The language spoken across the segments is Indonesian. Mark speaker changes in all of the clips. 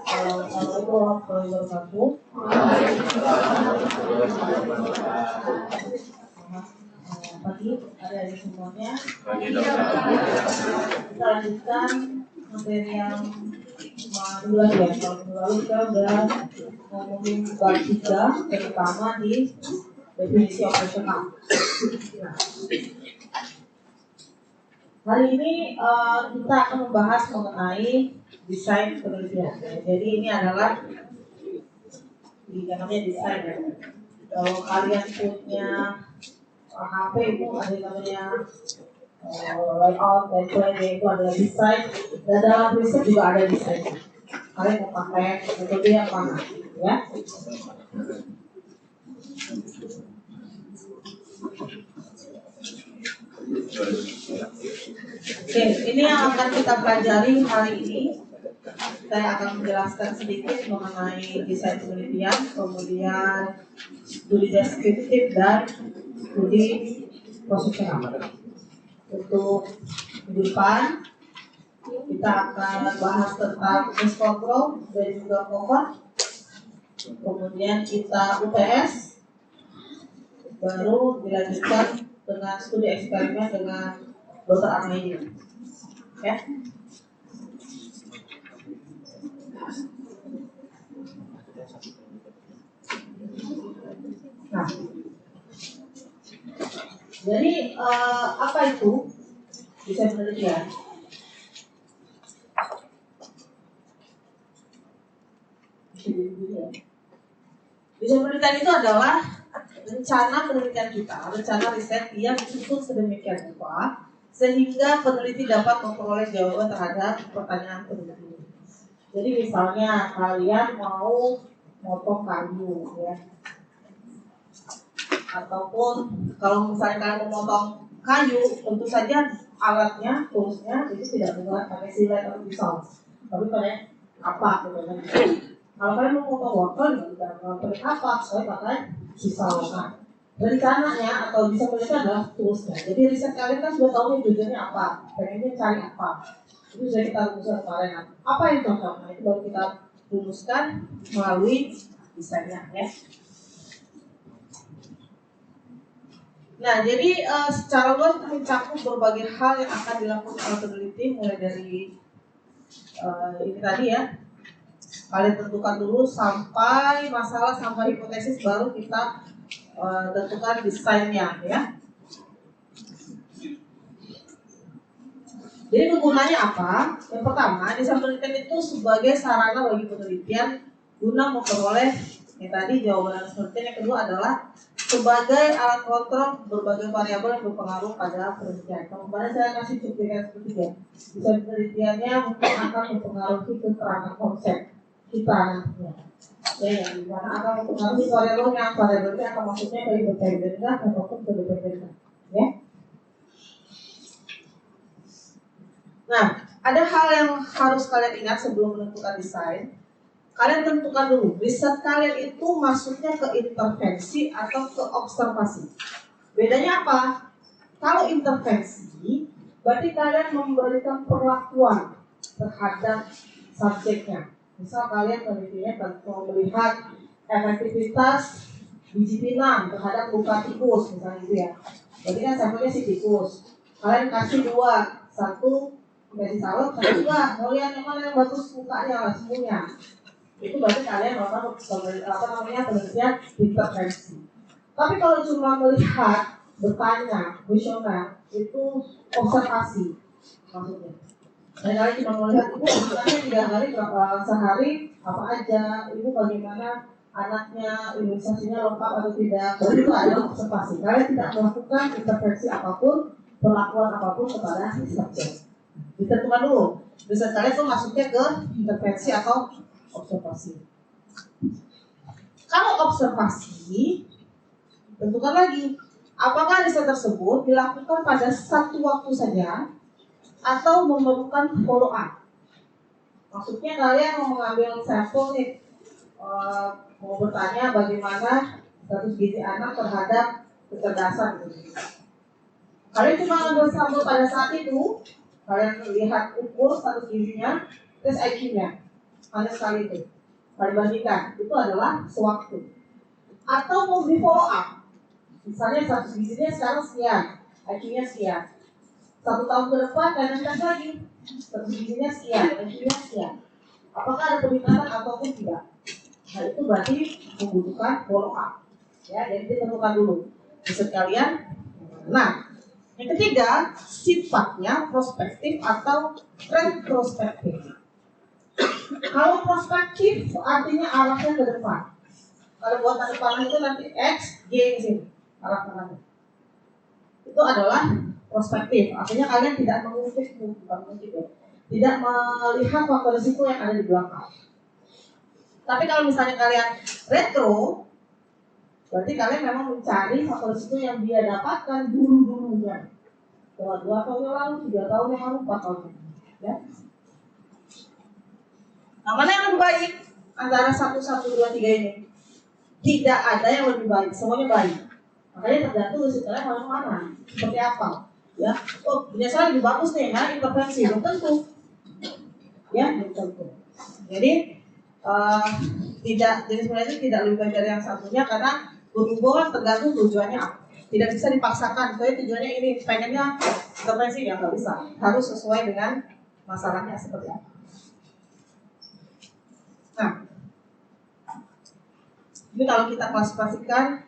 Speaker 1: Assalamualaikum warahmatullahi wabarakatuh. Pagi ada semuanya. Kita lanjutkan materi yang minggu lalu ya. Kalau minggu lalu kita udah ngomongin bab 3, terutama di definisi operasional. Nah, hari ini kita akan membahas mengenai desain penelitian. Jadi ini adalah namanya desain ya. Kalau kalian punya HP itu ada namanya layout, template itu adalah desain. Dan dalam riset juga ada desain. Kalian mau pakai metode yang mana, ya? Oke, ini yang akan kita pelajari hari ini. Saya akan menjelaskan sedikit mengenai desain penelitian, kemudian studi deskriptif dan studi prosesional. Untuk minggu depan kita akan bahas tentang case control dan juga cohort, kemudian kita UTS, baru dilanjutkan dengan studi eksperimen dengan Dr. Armenia. Ya. Nah, jadi apa itu desain penelitian? Desain penelitian itu adalah rencana penelitian kita, rencana riset yang disusun sedemikian rupa sehingga peneliti dapat memperoleh jawaban terhadap pertanyaan peneliti. Jadi misalnya kalian mau motong kayu, ya, ataupun kalau misalnya kalian mau motong kayu, tentu saja alatnya, toolsnya itu tidak menggunakan pakai silet atau pisau, tapi pakai apa, gitu kan? Kalau kalian mau motong wortel, tidak pakai apa, saya pakai pisau kan. Rencananya atau bisa melihat adalah toolsnya. Jadi riset kalian kan sudah tahu nih tujuannya apa, pengennya cari apa. Itu sudah kita rumuskan kemarin. Apa yang cocok? Nah, itu baru kita rumuskan melalui desainnya, ya. Nah, jadi secara luas itu mencakup berbagai hal yang akan dilakukan oleh peneliti, mulai dari ini tadi ya, kalian tentukan dulu sampai masalah, sampai hipotesis, baru kita tentukan desainnya, ya. Jadi kegunaannya apa? Yang pertama, desain penelitian itu sebagai sarana bagi penelitian guna memperoleh yang tadi jawaban penelitian. Yang kedua adalah sebagai alat kontrol berbagai variabel yang berpengaruh pada penelitian. Kemarin saya kasih cuplikan ketiga. Desain penelitiannya mungkin akan mempengaruhi keterangan konsep kita nantinya. Ya, yang dimana akan mempengaruhi variabelnya akan maksudnya ke independensitas ataupun ke dependensitas. Ya. Nah, ada hal yang harus kalian ingat sebelum menentukan desain. Kalian tentukan dulu, riset kalian itu maksudnya ke intervensi atau ke observasi. Bedanya apa? Kalau intervensi, berarti kalian memberikan perlakuan terhadap subjeknya. Misal kalian penelitiannya mau melihat efektivitas biji pinang terhadap luka tikus, misalnya gitu ya. Berarti kan sampelnya si tikus. Kalian kasih dua, satu kasih salep, satu enggak. Mau lihat yang mana yang bagus lukanya, sembuhnya. Itu berarti kalian melakukan penelitian intervensi. Tapi kalau cuma melihat, bertanya, kuesioner, itu observasi maksudnya. Dan kalian cuma melihat ibu sebenarnya 3 hari sehari apa aja, ibu bagaimana anaknya, imunisasinya lengkap atau tidak. Jadi itu adalah observasi. Kalian tidak melakukan intervensi apapun, perlakuan apapun kepada subjek. Ditentukan dulu. Riset kalian itu masuknya ke intervensi atau observasi. Kalau observasi, tentukan lagi, apakah riset tersebut dilakukan pada satu waktu saja atau memerlukan follow up. Maksudnya kalian mau mengambil sampel nih, mau bertanya bagaimana status gizi anak terhadap kecerdasan. Kalian cuma ngambil sampel pada saat itu, kalian lihat ukur status gizinya, tes IQ-nya, hanya sekali itu. Kalian bandingkan, itu adalah sewaktu. Atau mau di follow up. Misalnya status gizinya sekarang sekian, IQ-nya sekian. 1 tahun ke depan kalian tes lagi, status gizinya sekian, IQ-nya sekian. Apakah ada peningkatan ataupun tidak? Nah itu berarti membutuhkan follow up. Ya, jadi ditentukan dulu riset kalian. Nah, yang ketiga sifatnya prospektif atau retrospektif. Kalau prospektif artinya arahnya ke depan. Kalau buat tanda panah itu nanti X, Y di sini arah panahnya. Itu adalah prospektif. Artinya kalian tidak mengungkit, tidak melihat faktor risiko yang ada di belakang. Tapi kalau misalnya kalian retro, berarti kalian memang mencari faktor risiko yang dia dapatkan dulu-dulunya. 2 tahun yang lalu, 3 tahun yang lalu, 4 tahun yang lalu. Ya. Nah, mana yang lebih baik antara 1, 2, 3 ini? Tidak ada yang lebih baik, semuanya baik. Makanya tergantung riset kalian mau mana, seperti apa. Ya, oh biasanya lebih bagus nih, nah intervensi belum tentu. Ya, belum tentu. Jadi jadi sebenarnya tidak lebih baik dari yang satunya karena berhubungan tergantung tujuannya apa. Tidak bisa dipaksakan, soalnya tujuannya ini pengennya intervensi ya nggak bisa, harus sesuai dengan masalahnya seperti apa. Nah, ini kalau kita klasifikasikan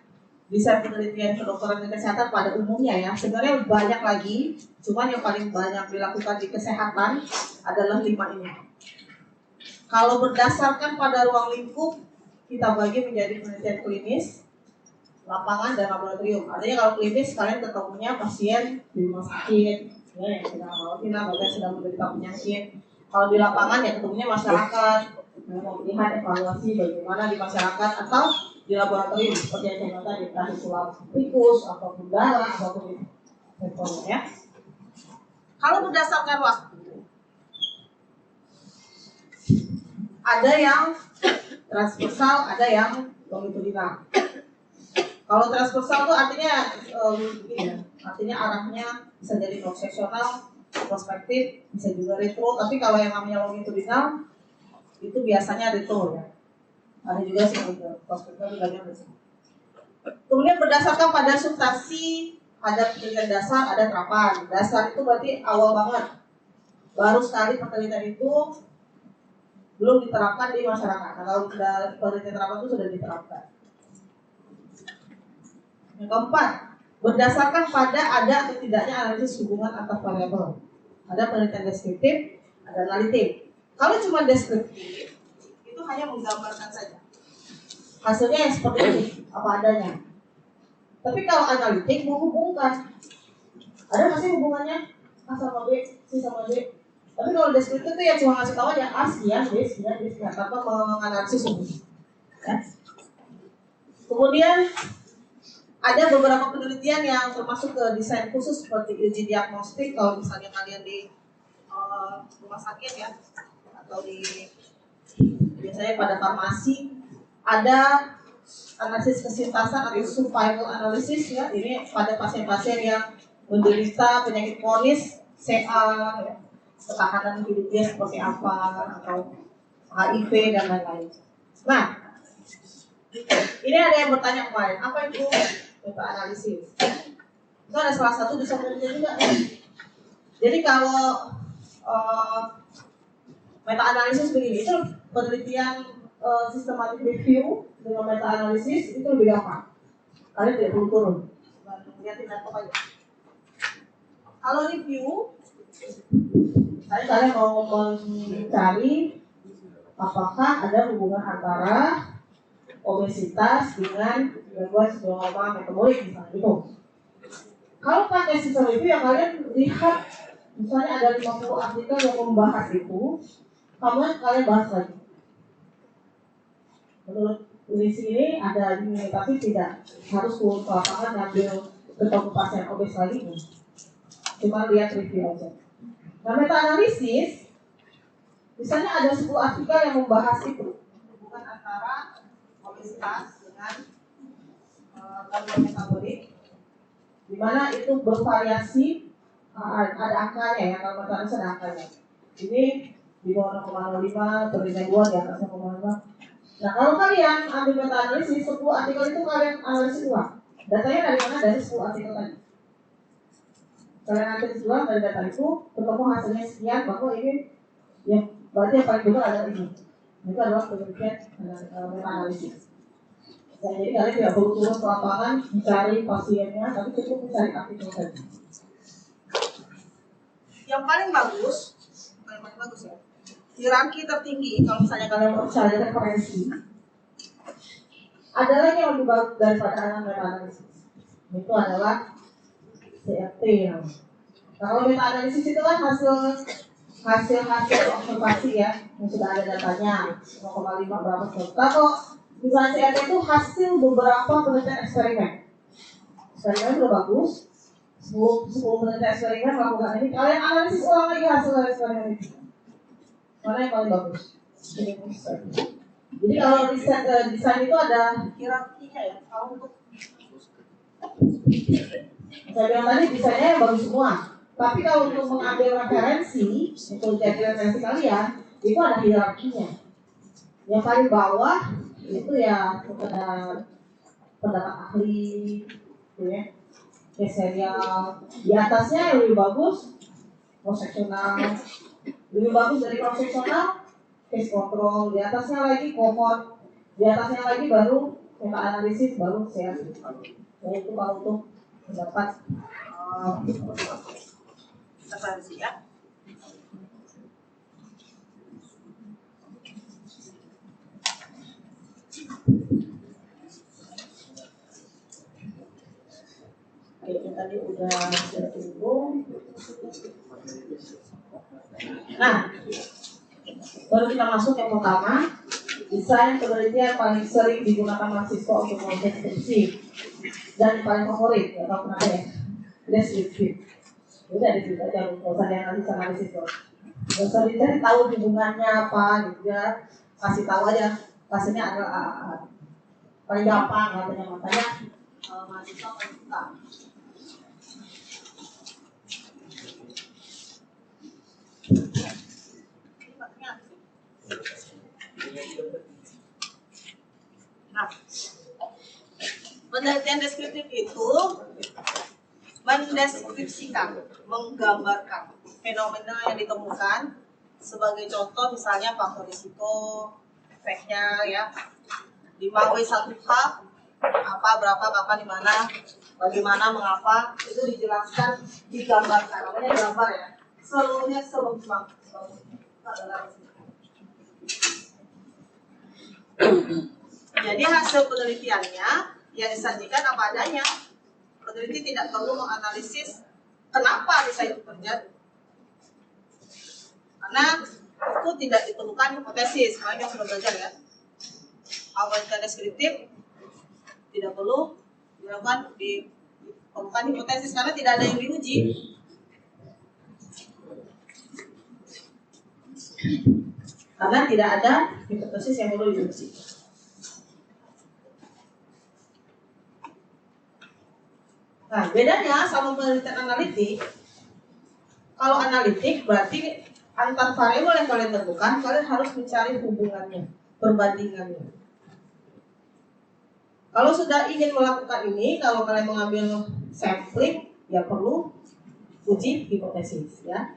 Speaker 1: desain penelitian kedokteran dan kesehatan pada umumnya ya, sebenarnya banyak lagi, cuman yang paling banyak dilakukan di kesehatan adalah 5 ini. Kalau berdasarkan pada ruang lingkup, kita bagi menjadi penelitian klinis, lapangan, dan laboratorium. Artinya kalau klinis, kalian ketemunya pasien di rumah sakit, ya, yang sedang merawat bahkan sedang menderita penyakit. Kalau di lapangan ya ketemunya masyarakat, yang mau melihat evaluasi bagaimana di masyarakat, atau di laboratorium seperti yang saya bilang tadi, entah itu tikus ataupun darah ataupun ya. Kalau berdasarkan waktu, ada yang transversal, ada yang longitudinal. Kalau transversal itu artinya artinya arahnya bisa jadi cross-seksional, prospektif, bisa juga retro. Tapi kalau yang namanya longitudinal itu biasanya retro ya. Ada juga sih prospektif juga retro. Kemudian berdasarkan pada substansi, ada penelitian dasar, ada terapan. Dasar itu berarti awal banget, baru sekali penelitian itu belum diterapkan di masyarakat. Nah, kalau sudah penelitian terapan itu sudah diterapkan. Yang keempat, berdasarkan pada ada atau tidaknya analisis hubungan antar variabel. Ada penelitian deskriptif, ada analitik. Kalau cuma deskriptif, itu hanya menggambarkan saja. Hasilnya yang seperti ini, apa adanya. Tapi kalau analitik menghubungkan, ada masih hubungannya A sama B, C sama D. Tapi kalau deskriptif itu ya cuma ngasih tahu aja A sekian, B sekian, D sekian, tanpa menganalisis hubungan. Ya. Kemudian ada beberapa penelitian yang termasuk ke desain khusus seperti uji diagnostik. Kalau misalnya kalian di rumah sakit ya, atau di Biasanya pada farmasi ada analisis kesintasan atau survival analysis ya. Ini pada pasien-pasien yang menderita penyakit kronis, CA, ya, ketahanan hidup dia seperti apa, atau HIV dan lain-lain. Nah, ini ada yang bertanya kemarin, apa itu meta analisis? Itu ada salah satu disebutnya juga. Jadi kalau meta analisis begini, itu penelitian systematic review dengan meta analisis itu lebih gampang. Kalian tidak perlu turun, lihatin laptop aja. Kalau review, kalian mau mencari apakah ada hubungan antara obesitas dengan gangguan sindroma metabolik misalnya itu. Kalau pakai sistem review ya kalian lihat misalnya ada 50 artikel yang membahas itu, kalian bahas lagi. Menurut tulis ini ada ini, tapi tidak harus turun ke lapangan ngambil ketemu pasien obes lagi. Cuma lihat review aja. Nah, meta analisis misalnya ada 10 artikel yang membahas itu hubungan antara obesitas dengan gangguan metabolik, di mana itu bervariasi, ada angkanya ya, kalau meta analisis ada angkanya. Ini di bawah 0,05, perbandingan di atas 0,5. Nah, kalau kalian ambil meta analisis 10 artikel itu kalian analisis ulang. Datanya dari mana? Dari 10 artikel tadi. Kalian analisis ulang dari data itu, ketemu hasilnya sekian, bahwa ini yang berarti yang paling benar adalah ini. Itu adalah penelitian meta analisis. Nah, jadi kalian tidak perlu turun ke lapangan mencari pasiennya, tapi cukup mencari artikel tadi. Yang paling bagus ya, hierarki tertinggi, kalau misalnya kalian mau cari referensi, ada lagi yang lebih bagus daripada meta analisis. Itu adalah CFT namanya. Kalau meta analisis itu kan hasil observasi ya, yang sudah ada datanya 0,5 berapa serta kok. Misalnya CFT itu hasil beberapa penelitian eksperimen. Eksperimen sudah bagus, 10 penelitian eksperimen melakukan ini. Kalian analisis ulang lagi hasil dari eksperimen itu. Mana yang paling bagus? Jadi kalau riset desain itu ada hierarkinya ya. Kalau untuk saya bilang tadi desainnya yang bagus semua. Tapi kalau untuk mengambil referensi, untuk jadi referensi kalian, itu ada hierarkinya. Yang paling bawah itu ya kepada pendapat ahli, gitu ya, case serial. Di atasnya yang lebih bagus cross-sectional, lebih bagus dari cross-sectional case control. Di atasnya lagi cohort, di atasnya lagi baru meta analisis, baru CA. Yaitu kalau untuk mendapat referensi ya. Oke, tadi udah singgung. Nah, baru kita masuk yang pertama, desain penelitian paling sering digunakan mahasiswa untuk mengerjakan skripsi dan paling favorit, ya tahu kenapa ya? Deskriptif. Udah di situ aja, nggak usah analisis kok. Nggak usah dicari tahu hubungannya apa gitu ya, kasih tahu aja. Hasilnya adalah paling gampang katanya, makanya mahasiswa paling suka. Nah, penelitian deskriptif itu mendeskripsikan, menggambarkan fenomena yang ditemukan. Sebagai contoh misalnya faktor risiko, efeknya ya, 5W1H, apa, berapa, kapan, di mana, bagaimana, mengapa, itu dijelaskan, digambarkan. Namanya gambar ya, seluruhnya sebagus Jadi hasil penelitiannya yang disajikan apa adanya. Peneliti tidak perlu menganalisis kenapa bisa itu terjadi, karena itu tidak ditemukan hipotesis. Makanya sudah belajar ya, awalnya deskriptif tidak perlu dilakukan ditemukan hipotesis karena tidak ada yang diuji. karena tidak ada hipotesis yang perlu diuji. Nah, bedanya sama penelitian analitik, kalau analitik berarti antar variabel yang kalian tentukan, kalian harus mencari hubungannya, perbandingannya. Kalau sudah ingin melakukan ini, kalau kalian mengambil sampling, ya perlu uji hipotesis, ya.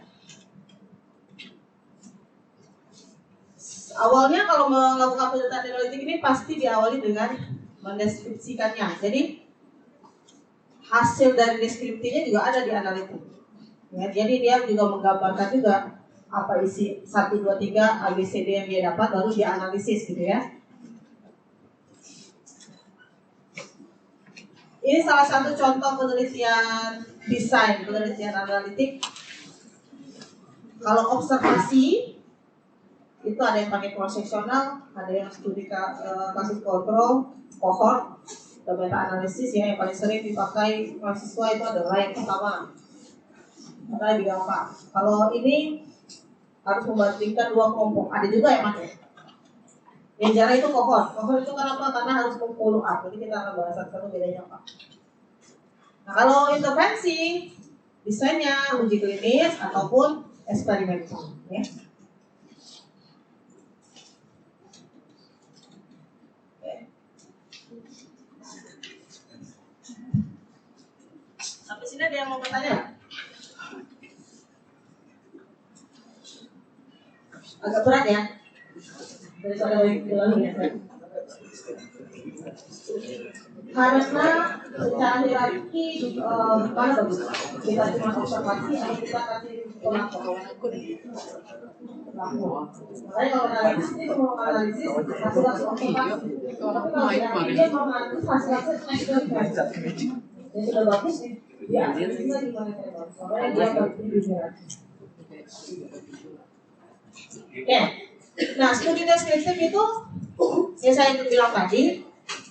Speaker 1: Awalnya kalau melakukan penelitian analitik ini pasti diawali dengan mendeskripsikannya. Jadi hasil dari deskripsinya juga ada di analitik. Ya, jadi dia juga menggambarkan juga apa isi 1, 2, 3 ABCD yang dia dapat, baru dia analisis gitu ya. Ini salah satu contoh penelitian desain, penelitian analitik. Kalau observasi itu ada yang pakai cross sectional, ada yang studi kasus kontrol, cohort, dan meta analisis ya, yang paling sering dipakai mahasiswa itu adalah yang pertama, karena lebih gampang. Kalau ini harus membandingkan dua kelompok, ada juga yang pakai. Yang jarang itu cohort. Cohort itu kenapa? Karena harus follow up. Jadi kita akan bahas satu bedanya apa. Nah, kalau intervensi, desainnya uji klinis ataupun eksperimental, ya. Sampai sini ada yang mau bertanya? Agak berat ya? Daripada yang ya. Karena secara hierarki mana bagus? Kita cuma observasi atau kita kasih pengetahuan? Makanya kalau analisis ini mau analisis hasil observasi. Tapi kalau tidak mau analisis hasil eksperimen. Yang sudah bagus nih, ya analisisnya gimana saya bagus? Makanya dia berdiri. Oke. Nah, studi deskriptif itu yang saya bilang tadi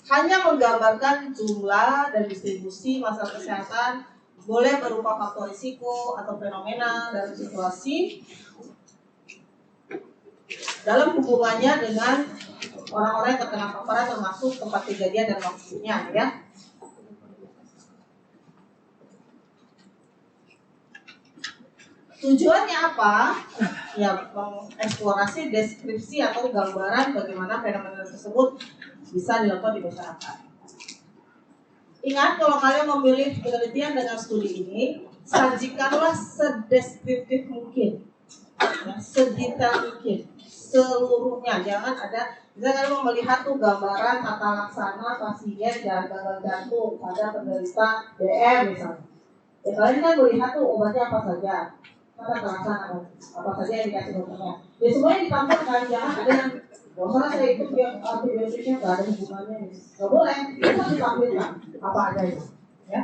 Speaker 1: hanya menggambarkan jumlah dan distribusi masalah kesehatan, boleh berupa faktor risiko atau fenomena dalam situasi dalam hubungannya dengan orang-orang yang terkena paparan, termasuk tempat kejadian dan waktunya, ya. Tujuannya apa? Ya, mengeksplorasi deskripsi atau gambaran bagaimana fenomena tersebut bisa dilakukan di masyarakat. Ingat, kalau kalian memilih penelitian dengan studi ini, sajikanlah sedeskriptif mungkin, ya, sedetail mungkin, seluruhnya. Jangan ada, misalnya kalian mau melihat tuh gambaran tata laksana pasien gagal jantung pada penderita DM misalnya. Ya kalian kan melihat tuh obatnya apa saja, tata laksana apa saja yang dikasih dokternya. Ya semuanya ditampilkan, jangan ada yang masalah saya itu yang antibiotiknya nggak ada hubungannya, nggak boleh. Itu harus ditampilkan apa aja itu, ya.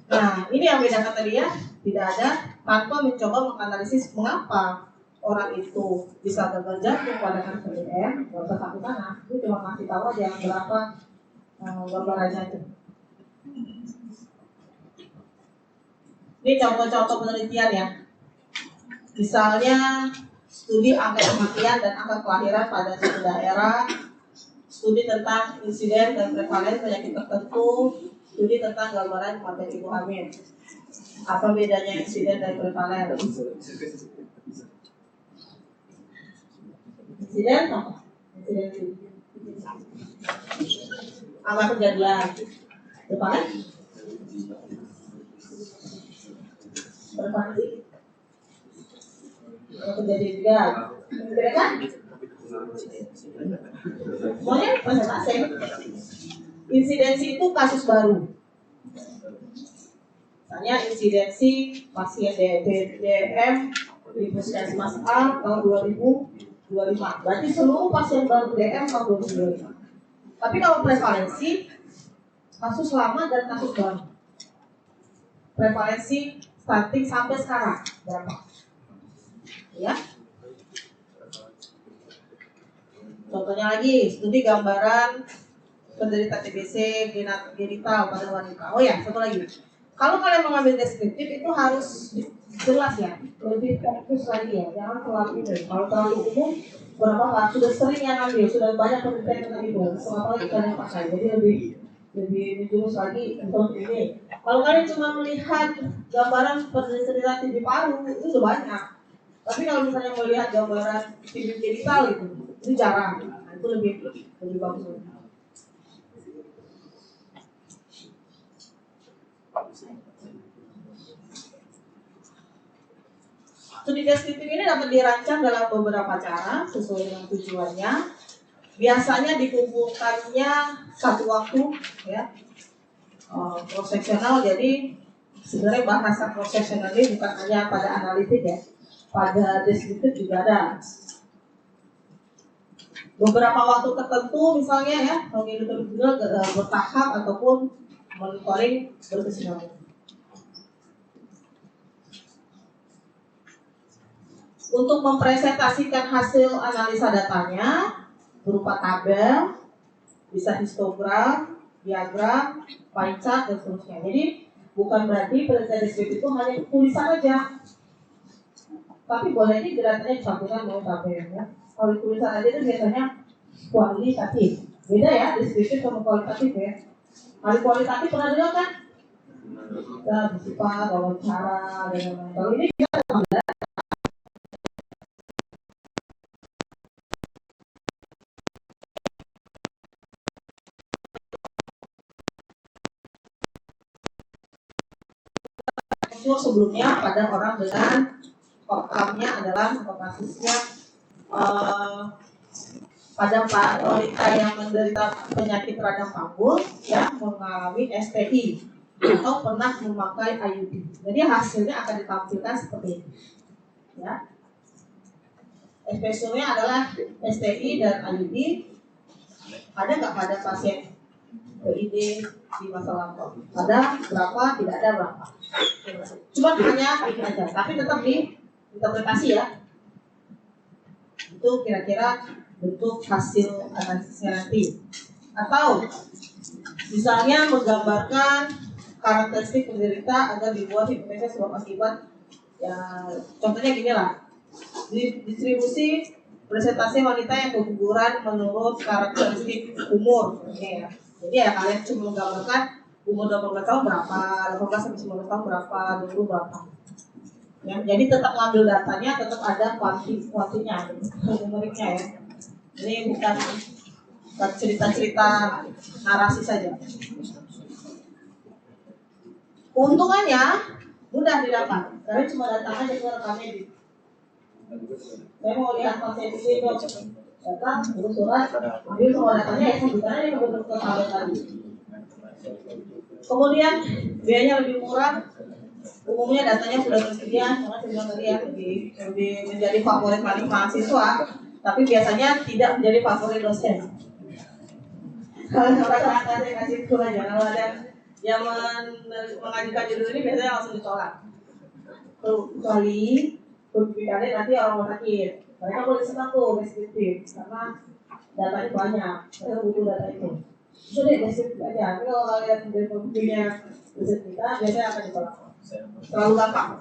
Speaker 1: Nah, ini yang bedakan tadi ya, tidak ada tanpa mencoba menganalisis mengapa orang itu bisa gagal jantung pada kanker DM, nggak usah takut sana. Itu cuma kasih tahu aja berapa gambarannya itu. Ini contoh-contoh penelitian ya. Misalnya studi angka kematian dan angka kelahiran pada suatu daerah, studi tentang insiden dan prevalen penyakit tertentu, studi tentang gambaran kematian ibu hamil. Apa bedanya insiden dan prevalen? Insiden apa? Insiden apa kejadian? Prevalen? Prevalen kejadian juga, kan? Semuanya masing-masing. Insidensi itu kasus baru. Misalnya insidensi pasien DM di Puskesmas A tahun 2025. Berarti seluruh pasien baru DM tahun 2025. Tapi kalau prevalensi kasus lama dan kasus baru. Prevalensi starting sampai sekarang berapa? Ya. Contohnya lagi, studi gambaran penderita TBC genital pada wanita. Oh ya, satu lagi. Kalau kalian mengambil deskriptif itu harus jelas ya, lebih fokus lagi ya, jangan terlalu umum. Kalau terlalu umum, berapa sudah sering yang ambil, sudah banyak penelitian tentang itu, kenapa lagi kalian pakai? Jadi lebih menjurus lagi untuk ini. Kalau kalian cuma melihat gambaran cerita di paru itu sudah banyak. Tapi kalau misalnya melihat gambaran TV digital itu jarang. Nah, itu lebih bagus. Studi deskriptif ini dapat dirancang dalam beberapa cara sesuai dengan tujuannya. Biasanya dikumpulkannya satu waktu, ya, prosesional. Jadi sebenarnya bahasa prosesional ini bukan hanya pada analitik ya, pada deskriptif juga ada. Beberapa waktu tertentu misalnya ya, mengikuti juga bertahap ataupun monitoring berkesinambungan. Untuk mempresentasikan hasil analisa datanya berupa tabel, bisa histogram, diagram, pie chart, dan seterusnya. Jadi bukan berarti penelitian deskriptif itu hanya tulisan aja, tapi boleh ini datanya disampaikan melalui tabel ya. Kalau tulisan aja itu biasanya kualitatif. Beda ya deskriptif sama kualitatif ya. Kalau kualitatif pernah dengar kan? Bersifat wawancara dan lain-lain. Kalau ini sebelumnya pada orang dengan outcome-nya adalah atau kasusnya pada wanita yang menderita penyakit radang panggul yang mengalami STI atau pernah memakai IUD. Jadi hasilnya akan ditampilkan seperti ini. Ya. Spesialnya adalah STI dan IUD. Ada nggak pada pasien PID di masa lampau? Ada berapa? Tidak ada berapa. Cuma hanya ini aja, tapi tetap diinterpretasi ya. Itu kira-kira bentuk hasil analisisnya nanti. Atau misalnya menggambarkan karakteristik penderita agar dibuat hipotesa sebab akibat. Ya, contohnya gini lah. Distribusi presentasi wanita yang keguguran menurut karakteristik umur. Ya. Jadi ya kalian cuma menggambarkan umur 18 tahun berapa, 18 sampai 19 tahun berapa, 20 berapa. Ya, jadi tetap ngambil datanya, tetap ada kuantinya, numeriknya ya. Ini bukan cerita-cerita narasi saja. Keuntungannya mudah didapat, karena cuma datang aja ke rekamnya. Saya mau lihat pasien ini dong, datang, urus surat, ambil semua datanya, ya sebutannya ini ke tabel tadi. Kemudian biayanya lebih murah. Umumnya datanya sudah tersedia, karena saya bilang tadi ya lebih menjadi favorit paling mahasiswa, tapi biasanya tidak menjadi favorit dosen. Kalau rata-rata saya kasih itu aja, kalau ada yang mengajukan judul ini biasanya langsung ditolak. Kecuali publikasinya nanti orang mau sakit, mereka boleh senang tuh deskriptif, karena datanya banyak, saya butuh data itu. Sudah deskriptif aja, tapi kalau kalian punya dosen kita, biasanya akan ditolak. Terlalu gampang.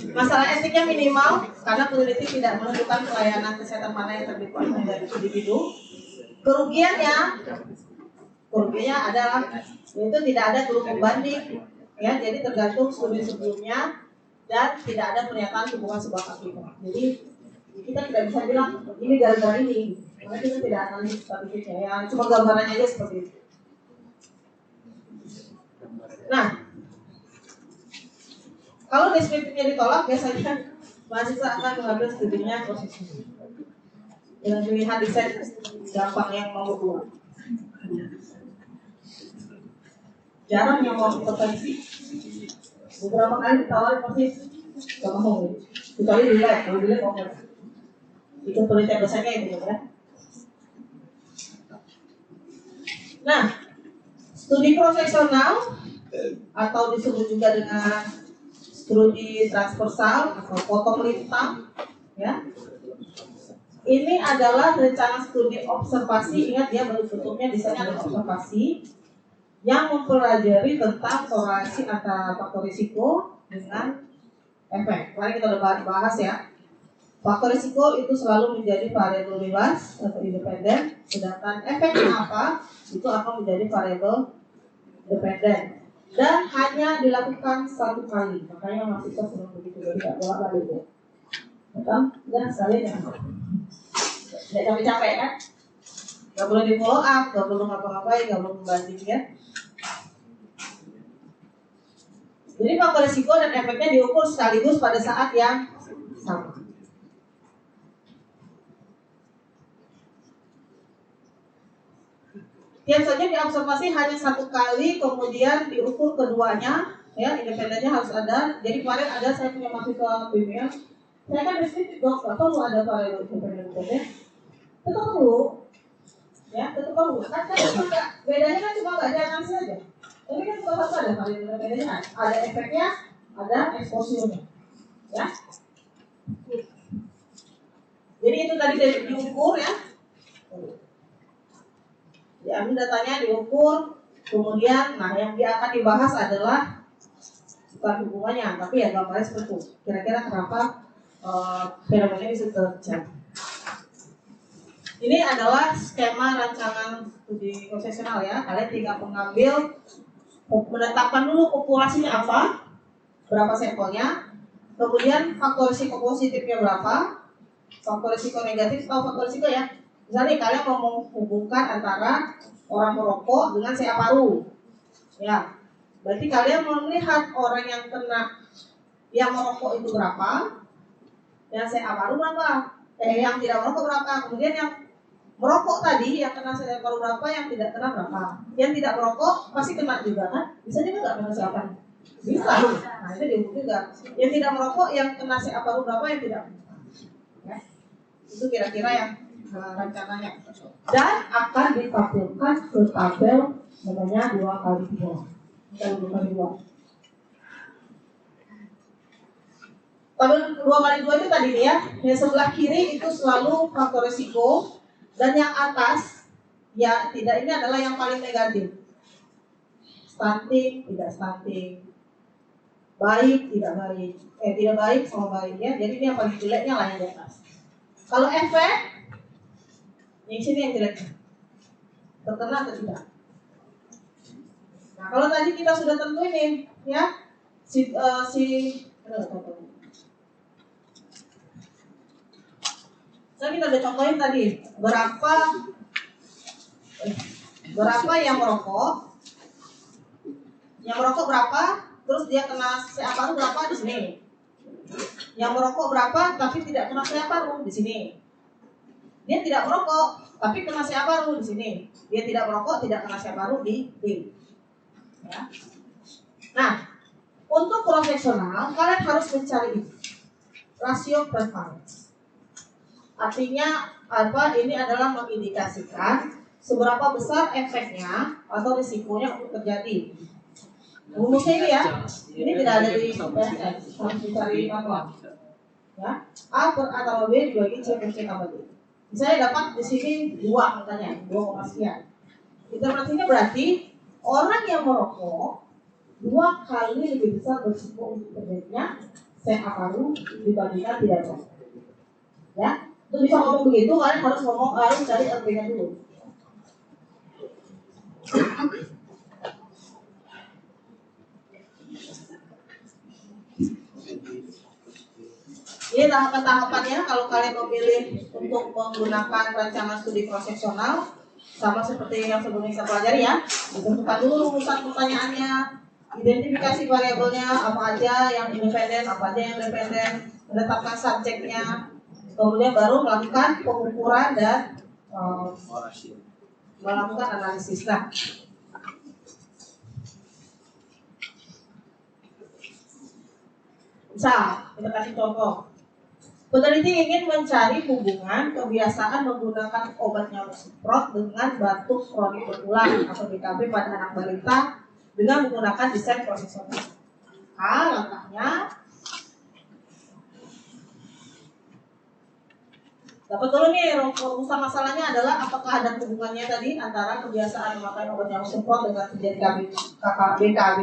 Speaker 1: Masalah etiknya minimal karena peneliti tidak menentukan pelayanan kesehatan mana yang lebih kuat dari individu. Kerugiannya adalah yaitu tidak ada guru pembanding, ya, jadi tergantung studi sebelumnya dan tidak ada pernyataan hubungan sebab akibat. Jadi kita tidak bisa bilang ini gara-gara ini, karena kita tidak analisis statistiknya, ya cuma gambarannya aja seperti itu. Nah, kalau deskriptifnya ditolak, biasanya mahasiswa akan mengambil studinya prosesnya. Dengan pilihan desain gampang yang nomor 2. Jarang yang mau intervensi. Beberapa kali ditawarin pasti gak mau. Kecuali dilihat, kalau dilihat mau. Ikut penelitian dosennya itu ya. Nah, studi profesional atau disebut juga dengan studi transversal atau potong lintang, ya. Ini adalah rencana studi observasi. Ingat ya, bentuknya desainnya adalah observasi yang mempelajari tentang korelasi antara faktor risiko dengan efek. Mari kita udah bahas ya. Faktor risiko itu selalu menjadi variabel bebas atau independen, sedangkan efeknya apa itu akan menjadi variabel dependen dan hanya dilakukan satu kali. Makanya mahasiswa sering begitu, jadi tidak bolak-balik ya. Betul? Dan sekalian ya. Tidak capek-capek kan? Gak boleh di follow up, gak perlu ngapa-ngapain, gak perlu membanding ya. Jadi faktor risiko dan efeknya diukur sekaligus pada saat yang sama. Tiap saja diobservasi hanya satu kali, kemudian diukur keduanya, ya independennya harus ada. Jadi kemarin ada saya punya mahasiswa BMR, saya kan deskriptif dok, nggak perlu ada variabel independen, tetap perlu, ya tetap perlu. Kan juga bedanya kan cuma nggak jangan saja, tapi kan tetap harus ada variabel independennya, ada efeknya, ada exposure-nya, ya. Jadi itu tadi diukur ya. Diambil datanya, diukur, kemudian nah yang akan dibahas adalah bukan hubungannya, tapi ya gambarnya seperti itu. Kira-kira kenapa fenomena ini bisa terjadi. Ini adalah skema rancangan studi konsesional ya. Kalian tinggal mengambil, menetapkan dulu populasinya apa, berapa sampelnya, kemudian faktor risiko positifnya berapa, faktor risiko negatif atau faktor risiko ya. Misalnya kalian mau menghubungkan antara orang merokok dengan CA paru, ya, berarti kalian mau melihat orang yang merokok itu berapa, yang CA paru berapa, yang tidak merokok berapa, kemudian yang merokok tadi yang kena CA paru berapa, yang tidak kena berapa, yang tidak merokok pasti kena juga kan, bisa juga nggak kena CA paru, bisa, nah itu diukur juga, yang tidak merokok yang kena CA paru berapa, yang tidak, ya, itu kira-kira yang rencananya dan akan ditampilkan ke tabel namanya 2x2. Tabel 2x2 itu tadi ya, yang sebelah kiri itu selalu faktor risiko dan yang atas ya tidak, ini adalah yang paling negatif. Stunting, tidak stunting, baik, tidak baik, tidak baik sama baik ya. Jadi ini yang paling jeleknya lah yang di atas. Kalau efek yang sini yang jelek, terkena atau tidak. Nah kalau tadi kita sudah tentuin nih, ya kita udah contohin tadi berapa yang merokok berapa, terus dia kena CA paru berapa di sini. Yang merokok berapa tapi tidak kena CA paru di sini. Dia tidak merokok, tapi kena CA paru di sini. Dia tidak merokok, tidak kena CA paru di D. Ya. Nah, untuk cross-sectional, kalian harus mencari rasio prevalence. Artinya apa? Ini adalah mengindikasikan seberapa besar efeknya atau risikonya untuk terjadi. Rumusnya ini ya, ini tidak ada di PSS, harus dicari manual. Ya, A per A tambah B dibagi C per C tambah D. Misalnya dapat di sini 2 katanya, 2, sekian. Interpretasinya berarti orang yang merokok 2 kali lebih besar risiko untuk terjadinya CA paru dibandingkan tidak merokok. Ya, untuk bisa ngomong begitu kalian harus cari RP-nya dulu. Ini tahapan-tahapannya kalau kalian memilih untuk menggunakan rancangan studi cross-sectional sama seperti yang sebelumnya kita pelajari ya. Ditentukan dulu rumusan pertanyaannya, identifikasi variabelnya apa aja yang independen, apa aja yang dependen, menetapkan subjeknya, kemudian baru melakukan pengukuran dan melakukan analisis. Nah, misal kita kasih contoh. Peneliti ingin mencari hubungan kebiasaan menggunakan obat nyamuk semprot dengan batuk kronik berulang atau BKB pada anak balita dengan menggunakan desain cross-sectional. Langkahnya Dapat dulu nih rumuskan masalahnya adalah apakah ada hubungannya tadi antara kebiasaan memakai obat nyamuk semprot dengan terjadi BKB.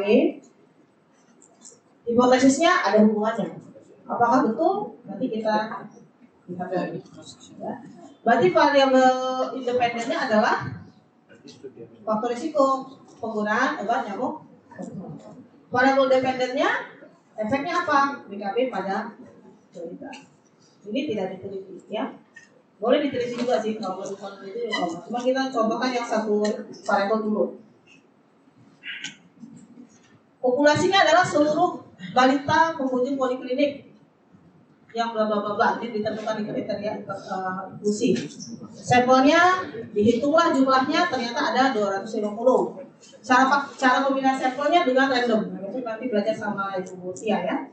Speaker 1: Hipotesisnya ada hubungannya. Apakah betul? Nanti kita lihat lagi. Ya. Berarti variabel independennya adalah faktor risiko penggunaan obat nyamuk. Variabel dependennya efeknya apa? BKB pada balita. Ini tidak diteliti, ya. Boleh diteliti juga sih kalau bukan diteliti. Cuma kita contohkan yang satu variabel dulu. Populasinya adalah seluruh balita pengunjung poliklinik yang bla bla bla bla, ini ditentukan di kriteria inklusi. Sampelnya dihitunglah jumlahnya, ternyata ada 250. Cara pemilihan sampelnya dengan random. Nah, itu nanti belajar sama Ibu Mutia ya.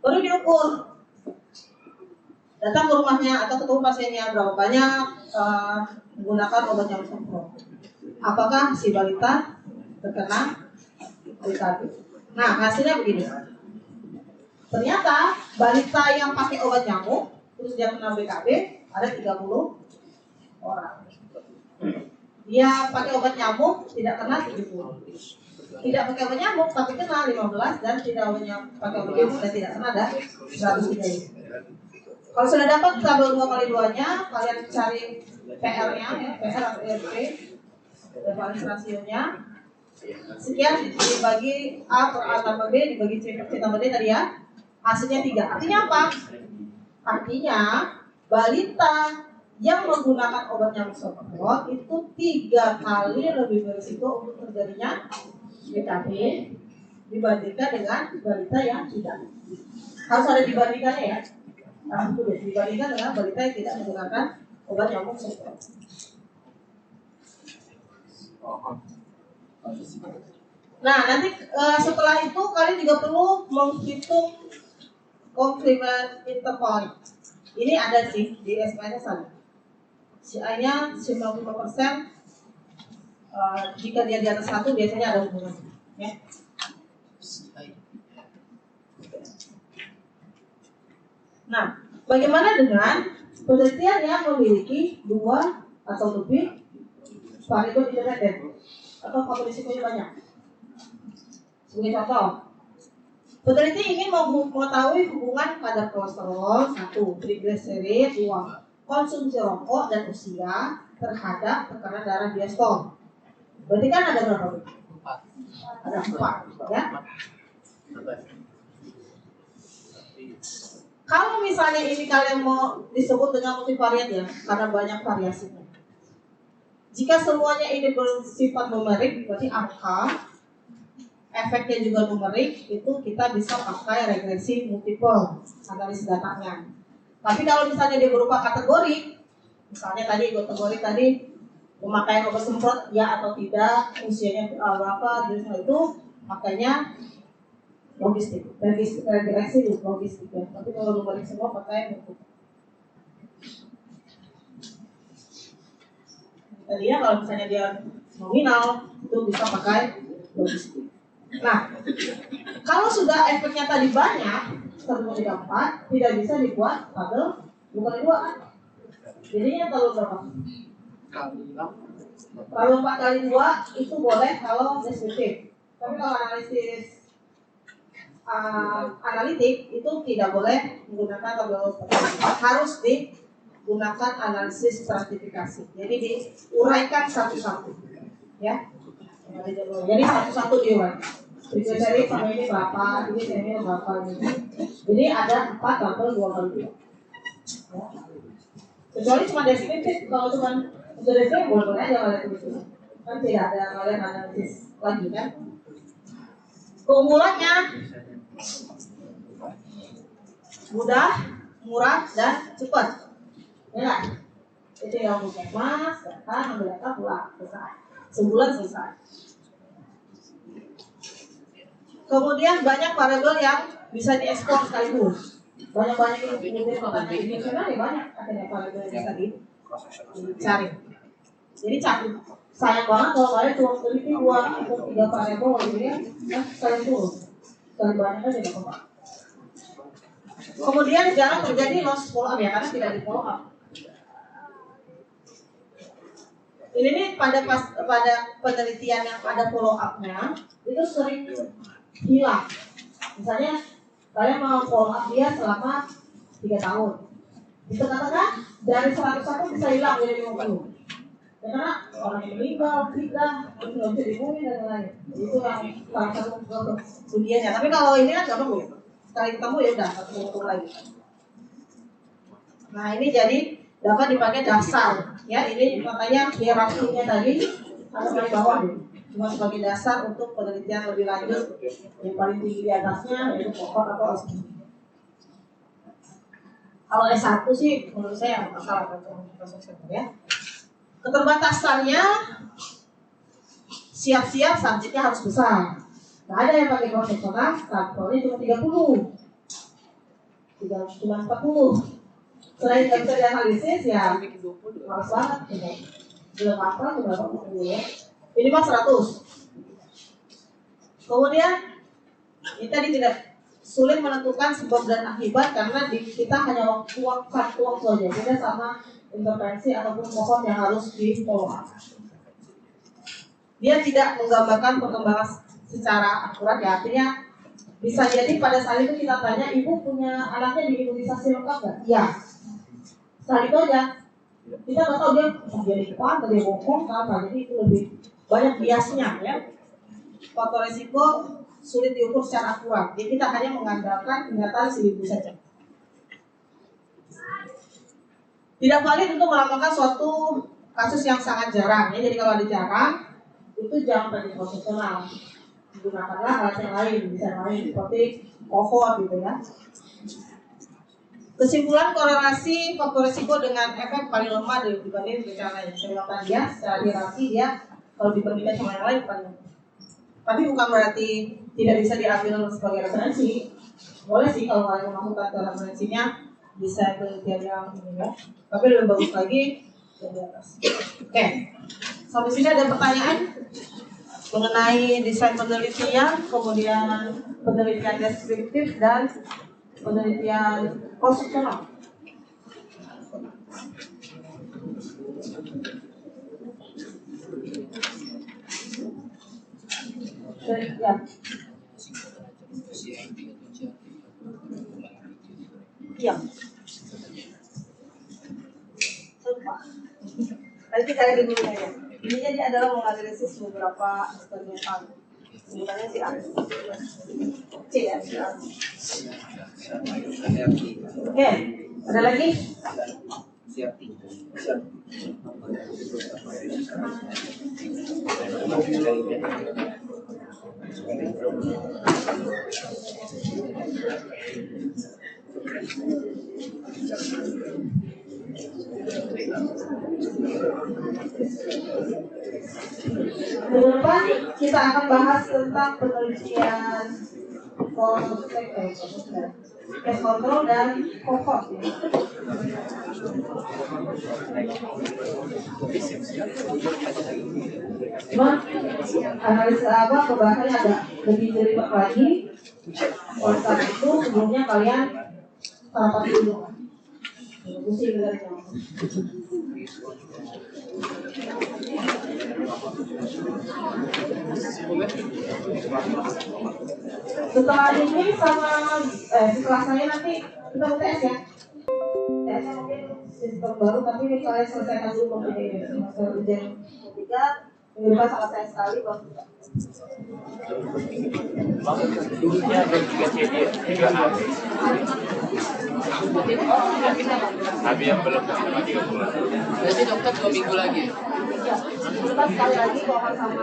Speaker 1: Baru diukur. Datang ke rumahnya atau ketemu pasiennya berapa banyak menggunakan obat nyamuk semprot. Apakah si balita terkena BKB? Nah, hasilnya begini. Ternyata balita yang pakai obat nyamuk terus dia kena BKB ada 30 orang. Dia pakai obat nyamuk tidak kena 70. Tidak pakai obat nyamuk tapi kena 15 dan tidak pakai obat nyamuk dan tidak kena ada 103. Kalau sudah dapat tabel 2x2-nya, kalian cari PR-nya, ya, PR atau ERP, referensi rasionya. Sekian dibagi A per A tambah B dibagi C per C tambah D tadi ya. Hasilnya 3. Artinya apa? Artinya balita yang menggunakan obat nyamuk semprot itu 3 kali lebih berisiko untuk terjadinya BKB dibandingkan dengan balita yang tidak. Harus ada dibandingkannya ya. Dibandingkan dengan balita yang tidak menggunakan obat nyamuk semprot. Nah, nanti setelah itu kalian juga perlu menghitung complement interval. Ini ada sih di SPN sana. CI-nya 95%. Jika dia di atas 1 biasanya ada hubungan. Ya. Nah, bagaimana dengan penelitian yang memiliki 2 atau lebih variabel independen atau faktor risikonya banyak? Sebagai contoh, peneliti ingin mengetahui hubungan kadar kolesterol 1, trigliserid 2, konsumsi rokok dan usia terhadap tekanan darah diastol. Berarti kan ada berapa? 4. Ada 4, ya. Kalau misalnya ini kalian mau disebut dengan multivariat ya, karena banyak variasinya. Jika semuanya ini bersifat numerik, berarti angka, efeknya juga numerik, itu kita bisa pakai regresi multiple analisis datanya. Tapi kalau misalnya dia berupa kategori, misalnya tadi kategori tadi pemakaian obat semprot ya atau tidak, usianya berapa, jenisnya itu makanya logistik, regresi logistik ya. Tapi kalau numerik semua pakai multiple. Tadinya kalau misalnya dia nominal itu bisa pakai logistik. Nah, kalau sudah efeknya tadi banyak 1/4 tidak bisa dibuat tabel 2x2 kan? Jadinya tabel berapa? Kalau 4x2 itu boleh kalau deskriptif. Tapi kalau analisis analitik itu tidak boleh menggunakan tabel 4x4. Harus digunakan analisis stratifikasi. Jadi diuraikan satu-satu. Ya. Jadi satu-satu diuraikan. Dari sama ini berapa, ini berapa ini. Jadi ada 4 tabel 2x2. Ya. Kecuali cuma deskriptif, kalau cuma deskriptif boleh aja kalian tulis. Kan tidak ada kalian analisis lagi kan. Keunggulannya mudah, murah, dan cepat. Ya, itu yang Mas, datang, ambil data, pulang, selesai. Sebulan selesai. Kemudian banyak variabel yang bisa diekspor sekaligus. Banyak-banyak ini internasional ya banyak akhirnya variabel yang bisa dicari. Jadi cari. Sayang banget kalau kalian cuma teliti 2 atau 3 variabel gitu ya, kalian turun. Sekali banyak aja nggak apa-apa. Kemudian jarang terjadi loss follow up ya karena tidak di follow up. Ini nih pada penelitian yang ada follow up-nya itu sering hilang. Misalnya kalian mau follow up dia selama 3 tahun. Itu katakan dari 101 bisa hilang jadi 50. Ya, karena orang yang meninggal, tidak, itu nggak bisa dihubungin dan lain-lain. Itu yang salah satu dunianya. Tapi kalau ini kan nggak perlu. Sekali ketemu ya udah, satu ketemu lagi. Nah ini jadi dapat dipakai dasar. Ya ini makanya hierarkinya tadi harus dari bawah dulu. Cuma sebagai dasar untuk penelitian lebih lanjut. Yang paling tinggi di atasnya yaitu pokok atau S2. Kalau S1 sih menurut saya masalah ya. Keterbatasannya siap-siap subjeknya harus besar. Nah ada yang pakai profesional, sampelnya cuma 30, cuma 40. Selain nggak bisa dianalisis ya malas banget. Belum apa, berapa ya? Ini mah 100. Kemudian ini tadi tidak sulit menentukan sebab dan akibat karena kita hanya waktu saja, beda sama intervensi ataupun pohon yang harus di follow up. Dia tidak menggambarkan perkembangan secara akurat ya, artinya bisa jadi pada saat itu kita tanya ibu punya anaknya diimunisasi lengkap nggak? Ya. Saat itu aja kita nggak tahu dia jadi kuat, dia bokong apa, jadi itu lebih banyak biasnya ya. Faktor resiko sulit diukur secara akurat, jadi kita hanya mengandalkan pernyataan si ibu saja. Tidak valid untuk melakukan suatu kasus yang sangat jarang ya. Jadi kalau ada jarang itu jangan pakai profesional, gunakanlah alat yang lain, bisa lain seperti kohort gitu ya. Kesimpulan korelasi faktor risiko dengan efek paling lemah dibanding bencana yang saya bilang tadi ya, secara hierarki dia kalau dibandingkan sama yang lain paling lemah. Tapi bukan berarti tidak bisa diambil sebagai referensi. Boleh sih kalau kalian memasukkan ke referensinya bisa penelitian yang ini ya. Tapi lebih bagus lagi yang di atas. Oke. Sampai sini ada pertanyaan mengenai desain penelitian, kemudian penelitian deskriptif dan penelitian konstruksional. Ya. Iya. Nanti kita lihat dulu ya. Ini jadi adalah menganalisis beberapa eksperimental. Sebenarnya sih C ya. Oke, ada lagi? Siap. Minggu depan kita akan bahas tentang penelitian case control dan cohort ya. Cuma analisa apa pembahasannya ada lebih jelimet lagi. Oleh karena itu sebelumnya kalian sarapan dulu. Pusing dengarnya. Setelah ini sama setelah saya nanti kita UTS ya. UTS mungkin sistem baru tapi saya selesaikan dulu komputer semester ujian 3 minggu depan sama saya sekali bang.
Speaker 2: Dulunya ada 3 CD, 3A. Tapi yang belum selama 3 bulan.
Speaker 3: Berarti dokter 2 minggu lagi.
Speaker 1: Ya, kita sekali lagi kalau sama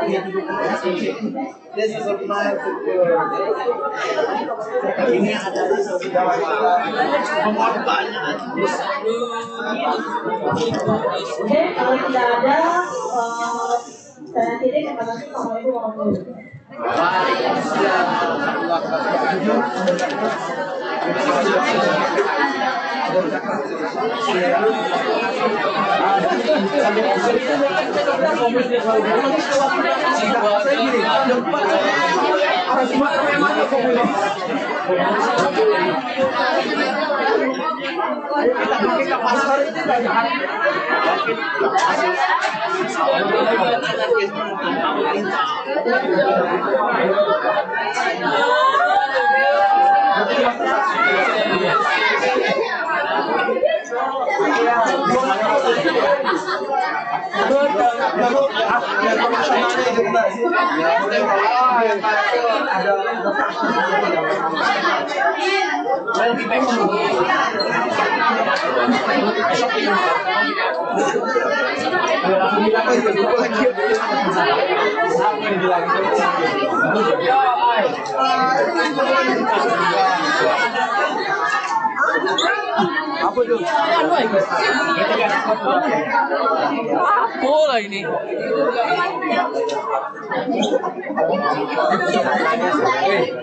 Speaker 4: This is a plan to ini adalah sebuah pengorbanan.
Speaker 1: Oke, kalau tidak ada, saya kirim kepada sama ibu ngomong.
Speaker 4: Apa tuh?
Speaker 3: Apa lah ini?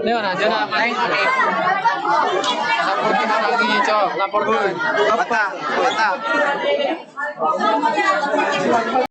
Speaker 3: Ini mana aja nak main? Lapor kita lagi cok, lapor gue.
Speaker 4: Apa?